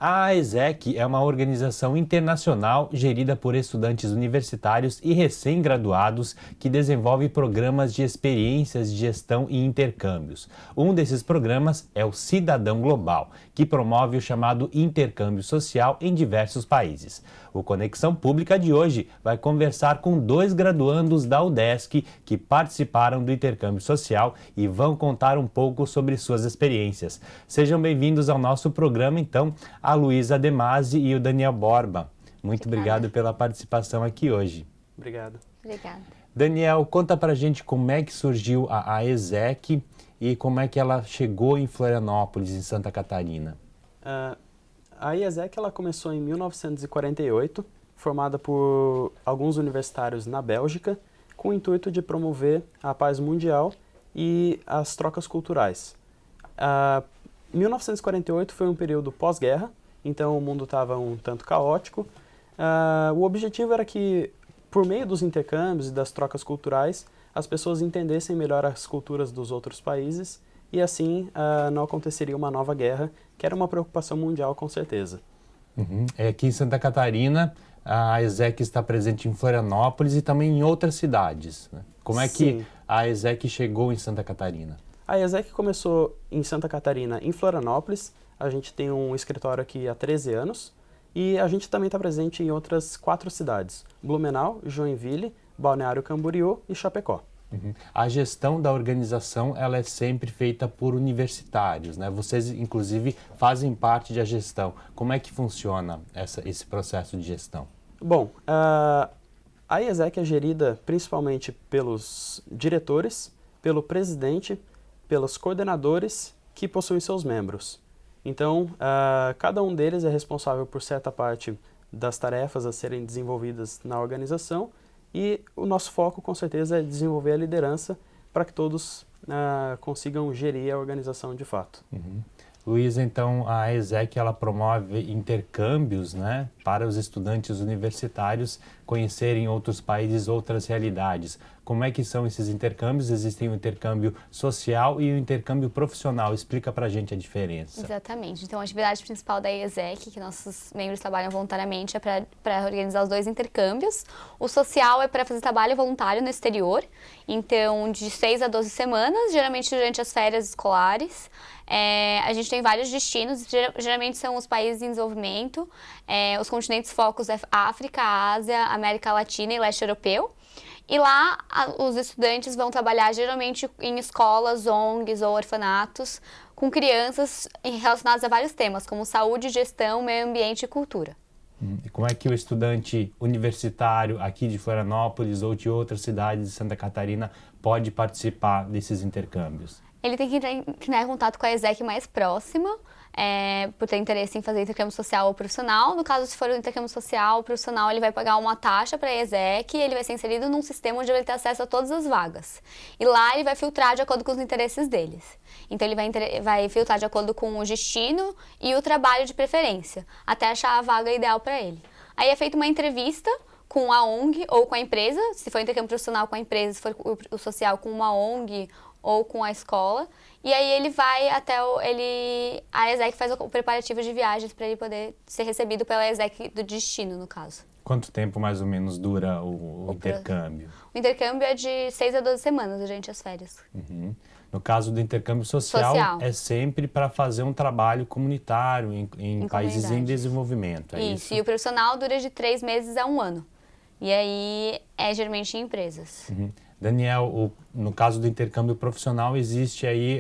A AESEC é uma organização internacional gerida por estudantes universitários e recém-graduados que desenvolve programas de experiências de gestão e intercâmbios. Um desses programas é o Cidadão Global, que promove o chamado intercâmbio social em diversos países. O Conexão Pública de hoje vai conversar com 2 graduandos da UDESC que participaram do intercâmbio social e vão contar um pouco sobre suas experiências. Sejam bem-vindos ao nosso programa, então, a Luísa Demasi e o Daniel Borba. Muito obrigado pela participação aqui hoje. Obrigado. Obrigada. Daniel, conta pra gente como é que surgiu a AESEC e como é que ela chegou em Florianópolis, em Santa Catarina. A AESEC ela começou em 1948, formada por alguns universitários na Bélgica, com o intuito de promover a paz mundial e as trocas culturais. 1948 foi um período pós-guerra, então o mundo estava um tanto caótico. O objetivo era que, por meio dos intercâmbios e das trocas culturais, as pessoas entendessem melhor as culturas dos outros países e assim não aconteceria uma nova guerra, que era uma preocupação mundial com certeza. Aqui em Santa Catarina, a AESEC está presente em Florianópolis e também em outras cidades, né? Como é que a AESEC chegou em Santa Catarina? A AESEC começou em Santa Catarina, em Florianópolis. A gente tem um escritório aqui há 13 anos e a gente também está presente em outras 4 cidades: Blumenau, Joinville, Balneário Camboriú e Chapecó. A gestão da organização ela é sempre feita por universitários, né? Vocês, inclusive, fazem parte da gestão. Como é que funciona esse processo de gestão? Bom, a AESEC é gerida principalmente pelos diretores, pelo presidente, pelos coordenadores que possuem seus membros. Então, cada um deles é responsável por certa parte das tarefas a serem desenvolvidas na organização e o nosso foco, com certeza, é desenvolver a liderança para que todos consigam gerir a organização de fato. Luísa, então, a AESEC ela promove intercâmbios, né, para os estudantes universitários conhecerem outros países, outras realidades. Como é que são esses intercâmbios? Existem o intercâmbio social e o intercâmbio profissional. Explica pra gente a diferença. Exatamente. Então, a atividade principal da AESEC, que nossos membros trabalham voluntariamente, é para organizar os 2 intercâmbios. O social é para fazer trabalho voluntário no exterior, então de 6 a 12 semanas, geralmente durante as férias escolares. A gente tem vários destinos, geralmente são os países em desenvolvimento, os continentes focos é África, Ásia, América Latina e Leste Europeu. E lá os estudantes vão trabalhar geralmente em escolas, ONGs ou orfanatos, com crianças relacionadas a vários temas, como saúde, gestão, meio ambiente e cultura. E como é que o estudante universitário aqui de Florianópolis ou de outras cidades de Santa Catarina pode participar desses intercâmbios? Ele tem que entrar em contato com a AESEC mais próxima, por ter interesse em fazer intercâmbio social ou profissional. No caso, se for um intercâmbio social ou profissional, ele vai pagar uma taxa para a AESEC e ele vai ser inserido num sistema onde ele vai ter acesso a todas as vagas. E lá ele vai filtrar de acordo com os interesses deles. Então ele vai filtrar de acordo com o destino e o trabalho de preferência, até achar a vaga ideal para ele. Aí é feita uma entrevista com a ONG ou com a empresa, se for intercâmbio profissional com a empresa, se for o social com uma ONG ou com a escola, e aí ele vai até a AESEC faz o preparativo de viagens para ele poder ser recebido pela AESEC do destino, no caso. Quanto tempo mais ou menos dura o intercâmbio? O intercâmbio é de 6 a 12 semanas durante as férias. No caso do intercâmbio social. É sempre para fazer um trabalho comunitário em países em desenvolvimento, é isso? E o profissional dura de 3 meses a 1 ano. E aí é geralmente em empresas. Daniel, no caso do intercâmbio profissional, existe aí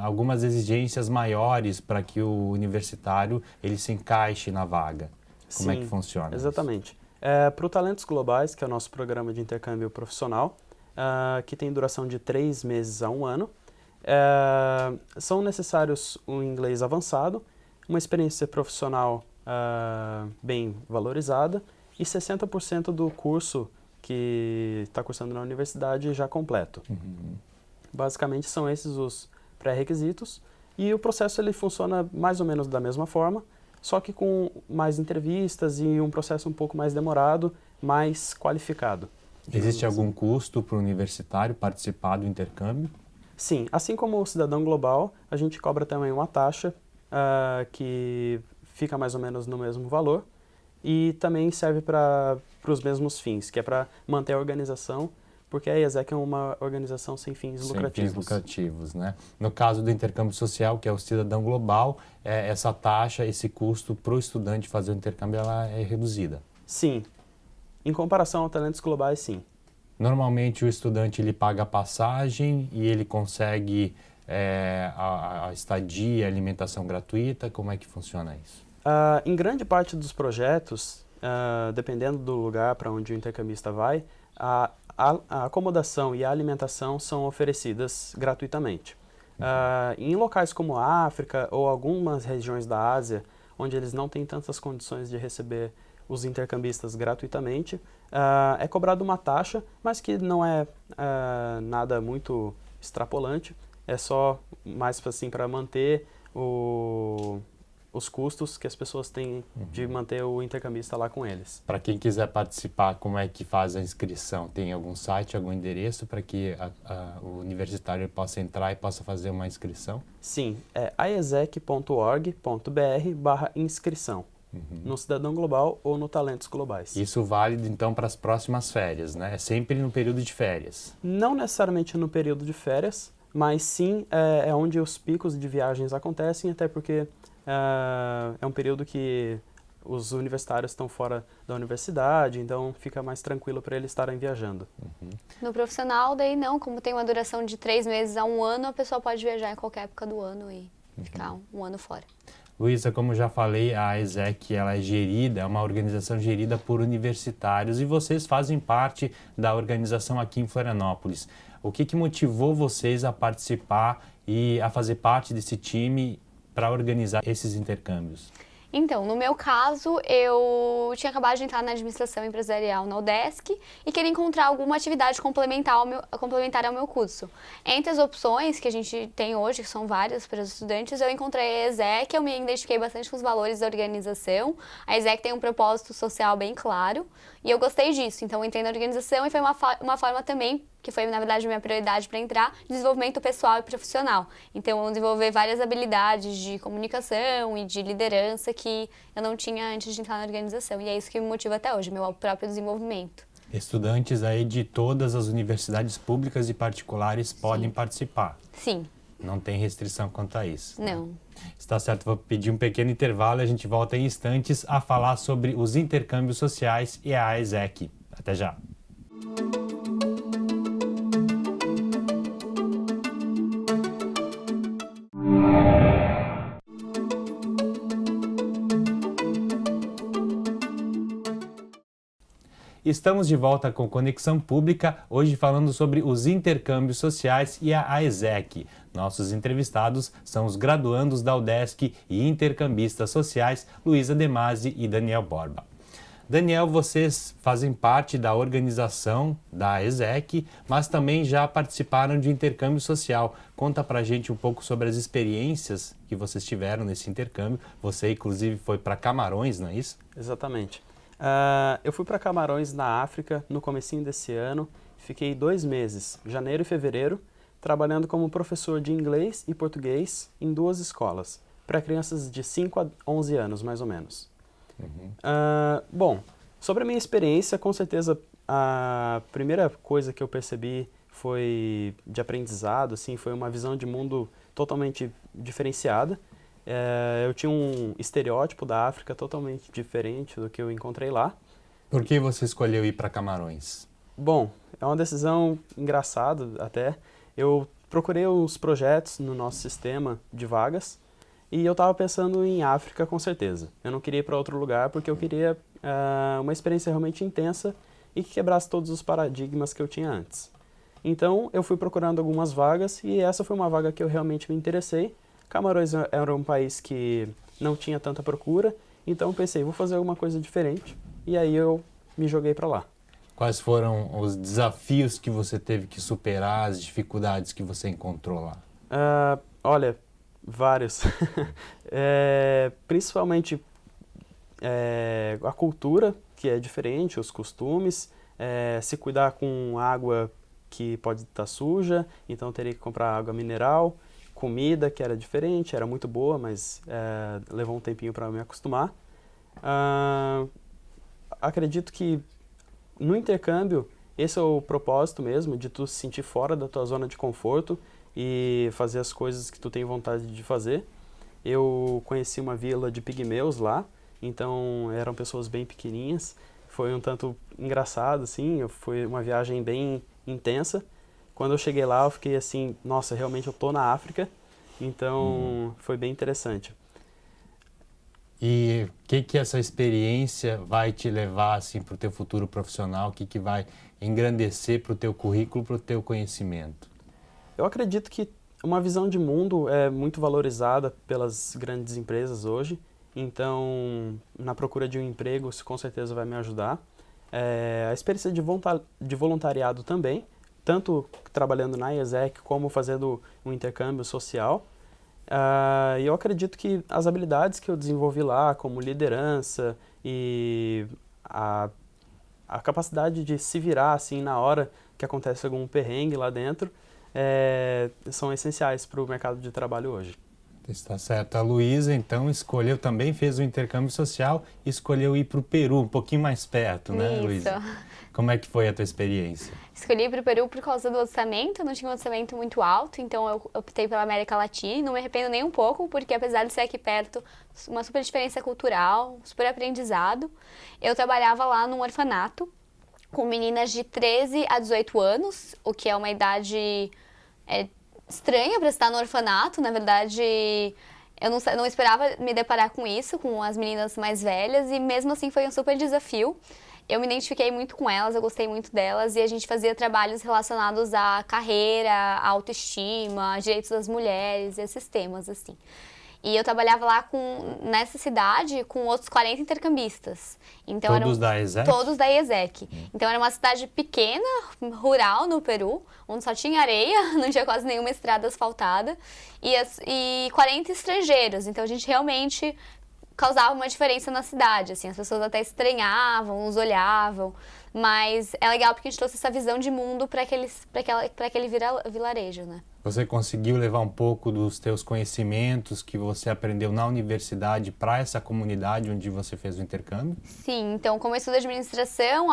algumas exigências maiores para que o universitário ele se encaixe na vaga. Como é que funciona? Exatamente. Para o Talentos Globais, que é o nosso programa de intercâmbio profissional, que tem duração de 3 meses a 1 ano, são necessários um inglês avançado, uma experiência profissional bem valorizada e 60% do curso que está cursando na universidade já completo. Basicamente são esses os pré-requisitos e o processo ele funciona mais ou menos da mesma forma, só que com mais entrevistas e um processo um pouco mais demorado, mais qualificado. Existe algum custo para o universitário participar do intercâmbio? Sim, assim como o Cidadão Global, a gente cobra também uma taxa que fica mais ou menos no mesmo valor e também serve para os mesmos fins, que é para manter a organização, porque a ESEC é uma organização sem fins lucrativos. Sem fins lucrativos, né? No caso do intercâmbio social, que é o Cidadão Global, essa taxa, esse custo para o estudante fazer o intercâmbio, ela é reduzida. Sim. Em comparação ao Talentos Globais, sim. Normalmente o estudante ele paga a passagem e ele consegue a estadia, a alimentação gratuita. Como é que funciona isso? Em grande parte dos projetos, dependendo do lugar para onde o intercambista vai, a acomodação e a alimentação são oferecidas gratuitamente. Em locais como a África ou algumas regiões da Ásia, onde eles não têm tantas condições de receber os intercambistas gratuitamente, é cobrada uma taxa, mas que não é nada muito extrapolante, é só mais assim para manter os custos que as pessoas têm de manter o intercambista lá com eles. Para quem quiser participar, como é que faz a inscrição? Tem algum site, algum endereço para que o universitário possa entrar e possa fazer uma inscrição? Sim, é aesec.org.br/inscrição. No Cidadão Global ou no Talentos Globais. Isso válido então para as próximas férias, né? É sempre no período de férias. Não necessariamente no período de férias, mas sim é onde os picos de viagens acontecem, até porque é um período que os universitários estão fora da universidade, então fica mais tranquilo para eles estarem viajando. No profissional, daí não, como tem uma duração de 3 meses a 1 ano, a pessoa pode viajar em qualquer época do ano e ficar um ano fora. Luísa, como já falei, a ESEC ela é uma organização gerida por universitários e vocês fazem parte da organização aqui em Florianópolis. O que motivou vocês a participar e a fazer parte desse time para organizar esses intercâmbios? Então, no meu caso, eu tinha acabado de entrar na administração empresarial na UDESC e queria encontrar alguma atividade complementar ao meu curso. Entre as opções que a gente tem hoje, que são várias para os estudantes, eu encontrei a ESEC, eu me identifiquei bastante com os valores da organização. A ESEC tem um propósito social bem claro e eu gostei disso. Então, eu entrei na organização e foi uma forma também, que foi, na verdade, a minha prioridade para entrar, desenvolvimento pessoal e profissional. Então, eu desenvolvi várias habilidades de comunicação e de liderança que eu não tinha antes de entrar na organização. E é isso que me motiva até hoje, meu próprio desenvolvimento. Estudantes aí de todas as universidades públicas e particulares podem participar? Sim. Não tem restrição quanto a isso? Não. Né? Está certo, vou pedir um pequeno intervalo e a gente volta em instantes a falar sobre os intercâmbios sociais e a ESEC. Até já! Estamos de volta com Conexão Pública, hoje falando sobre os intercâmbios sociais e a ESEC. Nossos entrevistados são os graduandos da UDESC e intercambistas sociais Luísa Demasi e Daniel Borba. Daniel, vocês fazem parte da organização da ESEC, mas também já participaram de intercâmbio social. Conta pra gente um pouco sobre as experiências que vocês tiveram nesse intercâmbio. Você, inclusive, foi para Camarões, não é isso? Exatamente. Eu fui para Camarões, na África, no comecinho desse ano. Fiquei 2 meses, janeiro e fevereiro, trabalhando como professor de inglês e português em 2 escolas, para crianças de 5 a 11 anos, mais ou menos. Bom, sobre a minha experiência, com certeza a primeira coisa que eu percebi foi de aprendizado, assim, foi uma visão de mundo totalmente diferenciada. Eu tinha um estereótipo da África totalmente diferente do que eu encontrei lá. Por que você escolheu ir para Camarões? Bom, é uma decisão engraçada até. Eu procurei os projetos no nosso sistema de vagas e eu estava pensando em África com certeza. Eu não queria ir para outro lugar porque eu queria uma experiência realmente intensa e que quebrasse todos os paradigmas que eu tinha antes. Então, eu fui procurando algumas vagas e essa foi uma vaga que eu realmente me interessei. Camarões era um país que não tinha tanta procura, então pensei, vou fazer alguma coisa diferente, e aí eu me joguei para lá. Quais foram os desafios que você teve que superar, as dificuldades que você encontrou lá? Olha, vários. Principalmente a cultura, que é diferente, os costumes, se cuidar com água que pode estar suja, então teria que comprar água mineral. comida que era diferente, era muito boa, mas levou um tempinho para me acostumar. Acredito que no intercâmbio, esse é o propósito mesmo, de tu se sentir fora da tua zona de conforto e fazer as coisas que tu tem vontade de fazer. Eu conheci uma vila de pigmeus lá, então eram pessoas bem pequenininhas. Foi um tanto engraçado, assim, foi uma viagem bem intensa. Quando eu cheguei lá, eu fiquei assim, nossa, realmente eu tô na África, então foi bem interessante. E o que essa experiência vai te levar assim, para o teu futuro profissional? O que vai engrandecer para o teu currículo, para o teu conhecimento? Eu acredito que uma visão de mundo é muito valorizada pelas grandes empresas hoje. Então, na procura de um emprego, isso com certeza vai me ajudar. A experiência de voluntariado também, tanto trabalhando na IESEC como fazendo um intercâmbio social. E eu acredito que as habilidades que eu desenvolvi lá, como liderança e a capacidade de se virar assim na hora que acontece algum perrengue lá dentro, são essenciais para o mercado de trabalho hoje. Está certo. A Luísa, então, também fez o intercâmbio social e escolheu ir para o Peru, um pouquinho mais perto, né, Isso. Luísa? Como é que foi a tua experiência? Escolhi ir para o Peru por causa do orçamento, não tinha um orçamento muito alto, então eu optei pela América Latina. Não me arrependo nem um pouco, porque apesar de ser aqui perto, uma super diferença cultural, super aprendizado. Eu trabalhava lá num orfanato com meninas de 13 a 18 anos, o que é uma idade estranha para estar no orfanato. Na verdade, eu não esperava me deparar com isso, com as meninas mais velhas, e mesmo assim foi um super desafio. Eu me identifiquei muito com elas, eu gostei muito delas, e a gente fazia trabalhos relacionados à carreira, à autoestima, direitos das mulheres, esses temas, assim. E eu trabalhava lá nessa cidade com outros 40 intercambistas. Então, todos da IESEC? Todos da IESEC. Então era uma cidade pequena, rural no Peru, onde só tinha areia, não tinha quase nenhuma estrada asfaltada, e 40 estrangeiros. Então a gente realmente causava uma diferença na cidade, assim, as pessoas até estranhavam, nos olhavam, mas é legal porque a gente trouxe essa visão de mundo para aquele vilarejo, né? Você conseguiu levar um pouco dos teus conhecimentos que você aprendeu na universidade para essa comunidade onde você fez o intercâmbio? Sim, então como eu estudo administração,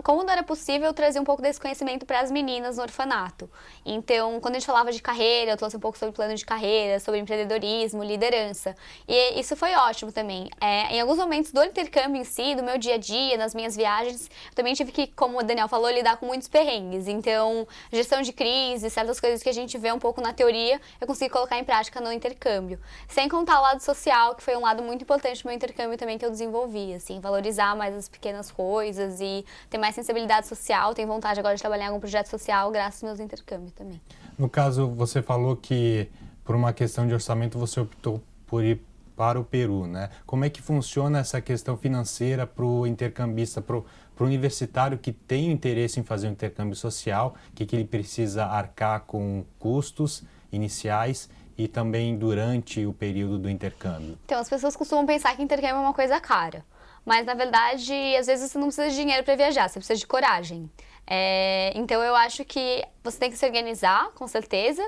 como não era possível, eu trazia um pouco desse conhecimento para as meninas no orfanato. Então, quando a gente falava de carreira, eu trouxe um pouco sobre plano de carreira, sobre empreendedorismo, liderança. E isso foi ótimo também. Em alguns momentos do intercâmbio em si, do meu dia a dia, nas minhas viagens, eu também tive que, como o Daniel falou, lidar com muitos perrengues. Então, gestão de crise, certas coisas que a gente vê um pouco na teoria, eu consegui colocar em prática no intercâmbio. Sem contar o lado social, que foi um lado muito importante do meu intercâmbio também que eu desenvolvi, assim, valorizar mais as pequenas coisas e ter mais sensibilidade social. Tenho vontade agora de trabalhar em algum projeto social graças aos meus intercâmbios também. No caso, você falou que por uma questão de orçamento você optou por ir para o Peru, né? Como é que funciona essa questão financeira para o intercambista, para o universitário que tem interesse em fazer um intercâmbio social, que ele precisa arcar com custos iniciais e também durante o período do intercâmbio? Então, as pessoas costumam pensar que intercâmbio é uma coisa cara, mas na verdade, às vezes você não precisa de dinheiro para viajar, você precisa de coragem. Então, eu acho que você tem que se organizar, com certeza,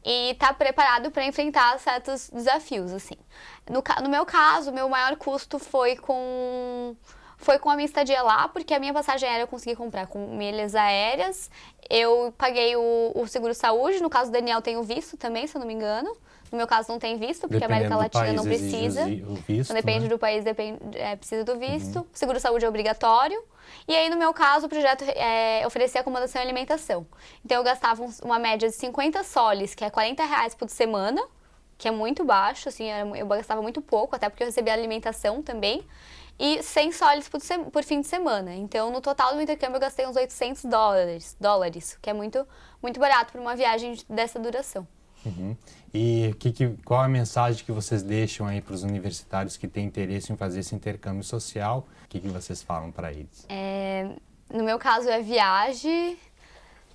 e estar preparado para enfrentar certos desafios, assim. No meu caso, o meu maior custo foi com a minha estadia lá, porque a minha passagem aérea eu consegui comprar com milhas aéreas. Eu paguei o seguro-saúde, no caso do Daniel tem o visto também, se eu não me engano. No meu caso não tem visto, porque a América Latina não precisa. O visto, então, depende né? do país, precisa do visto. O seguro-saúde é obrigatório. E aí, no meu caso, o projeto oferecia acomodação e alimentação. Então, eu gastava uma média de 50 soles, que é R$40 por semana, que é muito baixo, assim, eu gastava muito pouco, até porque eu recebia alimentação também, e 100 soles por fim de semana. Então, no total do intercâmbio, eu gastei uns $800, que é muito, muito barato para uma viagem dessa duração. Uhum. E qual a mensagem que vocês deixam aí para os universitários que têm interesse em fazer esse intercâmbio social? O que vocês falam para eles? No meu caso, viagem.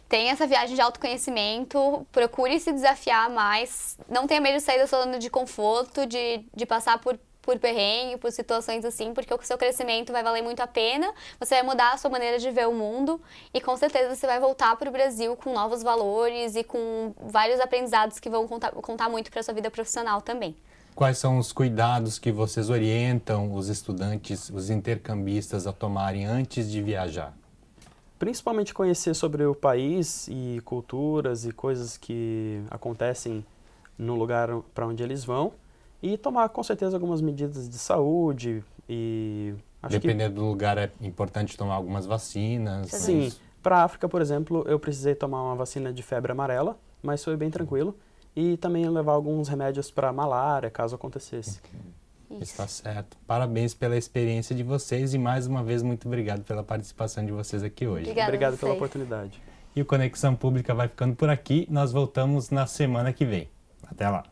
Tenha essa viagem de autoconhecimento, procure se desafiar mais, não tenha medo de sair da sua zona de conforto, de passar por por perrengue, por situações assim, porque o seu crescimento vai valer muito a pena, você vai mudar a sua maneira de ver o mundo e com certeza você vai voltar para o Brasil com novos valores e com vários aprendizados que vão contar muito para a sua vida profissional também. Quais são os cuidados que vocês orientam os estudantes, os intercambistas a tomarem antes de viajar? Principalmente conhecer sobre o país e culturas e coisas que acontecem no lugar para onde eles vão e tomar com certeza algumas medidas de saúde e dependendo do lugar é importante tomar algumas vacinas. Sim, para a África, por exemplo, eu precisei tomar uma vacina de febre amarela, mas foi bem tranquilo e também levar alguns remédios para malária, caso acontecesse. Está certo. Parabéns pela experiência de vocês e mais uma vez muito obrigado pela participação de vocês aqui hoje. Obrigado pela oportunidade. E o Conexão Pública vai ficando por aqui. Nós voltamos na semana que vem. Até lá.